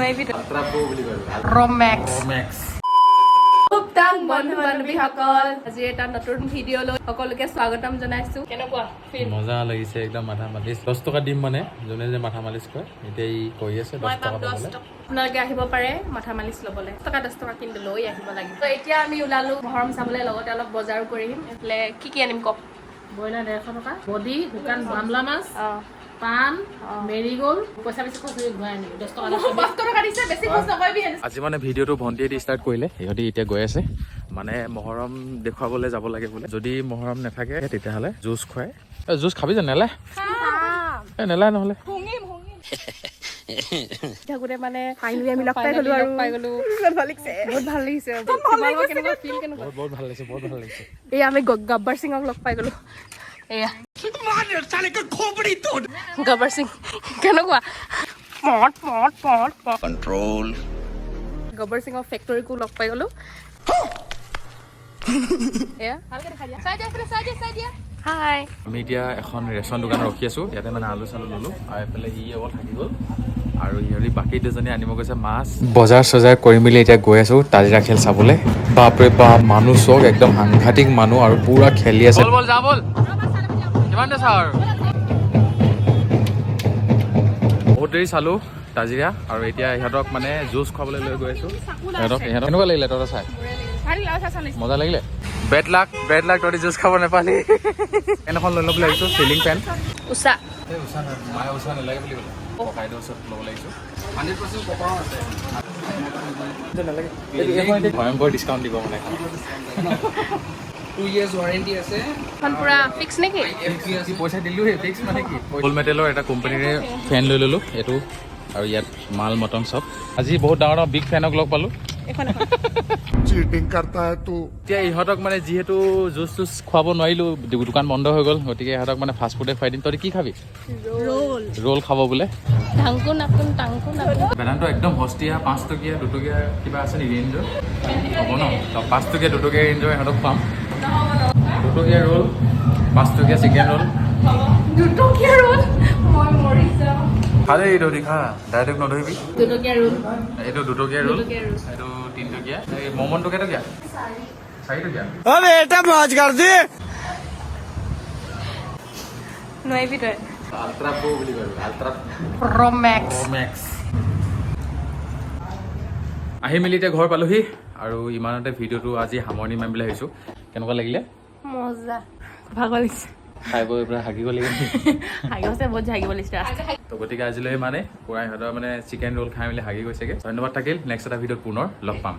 ultra pro বুলি কয় ৰমেক্স max উত্তম বন্ধু বান্ধৱীসকল আজি এটা নতুন ভিডিঅ' লৈ সকলোকে স্বাগতম জনাইছো কেনেকুৱা ফিল মজা লাগিছে একদম মাথা মালিচ 10 টকা দিম মানে যোনে যে মাথা মালিচ কৰে এতিয়া ই কৈ আছে 10 টকা পাবলে আপোনালোকে আহিব পাৰে মাথা মালিচ ল'বলৈ 10 টকা কিন্তু লৈ আহিব লাগিব তো এতিয়া আমি ওলালো মহৰম চাবলৈ লগতে অলপ বজাৰো কৰিম এফালে কি আনিম কওক ব্ৰইলাৰ 150 টকা বডি শুকান বামলা মাছ পান মেৰিগোল্ড পইচা বেছি খৰচ হৈ ঘূৰাই আনিব 10 টকা 5 টকা দিছে বেছি খৰচ নকৰিবি আজি মানে ভিডিঅ'টো ভণ্টিয়ে দি ষ্টাৰ্ট কৰিলে ইহঁতি এতিয়া গৈ আছে মানে মহৰম দেখুৱাবলৈ যাব লাগে বোলে যদি মহৰম নাথাকে তেতিয়াহ'লে জুচ খুৱাই জুচ খাবি জানো নেলে নেলাই নহ'লে থাকোতে মানে ফাইনেলি আমি লগ পাই গলো আৰু বহুত ভাল লাগিছে কেনেকুৱা ফিল কেনেকুৱা বহুত ভাল লাগিছে বহুত ভাল লাগিছে এই আমি গব্বৰ সিঙক লগ পাই গলো এয়া গব্বৰ সিং কেনেকুৱা কন্ট্ৰল গব্বৰ সিঙৰ ফেক্টৰীকো লগ পাই গলো এয়া ভালকে দেখা দিয়া চাই দিয়া হাই আমি এতিয়া এখন ৰেচন দোকানত ৰখি আছো ইয়াতে মানে আলু চালু ললো আৰু এইফালে ই অকল থাকি গ'ল আৰু ইহঁতি বাকী দুজনী আনিব গৈছে মাছ বজাৰ চজাৰ কৰি মেলি এতিয়া গৈ আছো তাজিৰা খেল চাবলৈ বাপৰে বাপ মানুহ চক একদম সাংঘাতিক মানুহ আৰু পুৰা খেলি আছে বল যা বল কিমান দেছা আৰু বহুত দেৰি চালো তাজিৰা আৰু এতিয়া ইহঁতক মানে জুচ খুৱাবলৈ লৈ গৈ আছো ইহঁতক কেনেকুৱা লাগিলে তহঁতৰ চাই মজা লাগিলে বেড লাক তহঁতি জুচ খাব নাপালি ফেন এখন লৈ ল'ব লাগিছো চিলিং ফেন উষা মায়ে ওচৰ নালাগে বুলি ক'লে ককাইদেউৰ ওচৰত ল'ব লাগিছো 100% ভয়ংকৰ ডিছকাউণ্ট দিব মানে 2 years warranty আছে এখন পুৰা ফিক্স নেকি পইচা দিলোঁ সেই ফিক্স মানে কি ফুল মেটেলৰ এটা কোম্পানীৰে ফেন লৈ ল'লোঁ এইটো আৰু ইয়াত মাল মটন চব আজি বহুত ডাঙৰ বিগ ফেনক লগ পালোঁ चीटिंग करता है तू এতিয়া ইহঁতক মানে যিহেতু জুচ চুচ খুৱাব নোৱাৰিলোঁ দোকান বন্ধ হৈ গ'ল গতিকে ইহঁতক মানে ফাষ্ট ফুডে খুৱাই দিম তহঁতি কি খাবি ৰোল খাব বোলে বেদান্ত একদম সস্তীয়া 5 টকীয়া 2 টকীয়া কিবা আছে নেকি ৰেঞ্জৰ হ'ব ন 5 টকীয়া 2 টকীয়া ৰেঞ্জৰ ইহঁতক খুৱাম 2 টকীয়া ৰোল 5 টকীয়া চিকেন ৰোল খালে এইটো খা ডাইৰেক্ট নধৰিবি এইটো 2 টকীয়া ৰোল এইটো 3 টকীয়া এই মমনটো কেইটকীয়া 4 টকীয়া अबे बेटा मौज कर दे নোৱাৰিবি তই আল্ট্ৰা প্ৰো বুলি কয় আল্ট্ৰা ৰমেক্স মেক্স আহি মেলি এতিয়া ঘৰ পালোহি আৰু ইমানতে ভিডিঅ'টো আজি সামৰণি মাৰিম বুলি ভাবিছোঁ কেনেকুৱা লাগিলে মজা ভাগৰ লাগিছে খাই বৈ পৰা হাগিব লাগিব হাগিছে বহুত হাগিব লাগিছে তো গতিকে আজিলৈ মানে পুৰা ইহঁতৰ মানে চিকেন ৰোল খাই মেলি হাগি গৈছেগৈ ধন্যবাদ থাকিল নেক্সট এটা ভিডিঅ'ত পুনৰ লগ পাম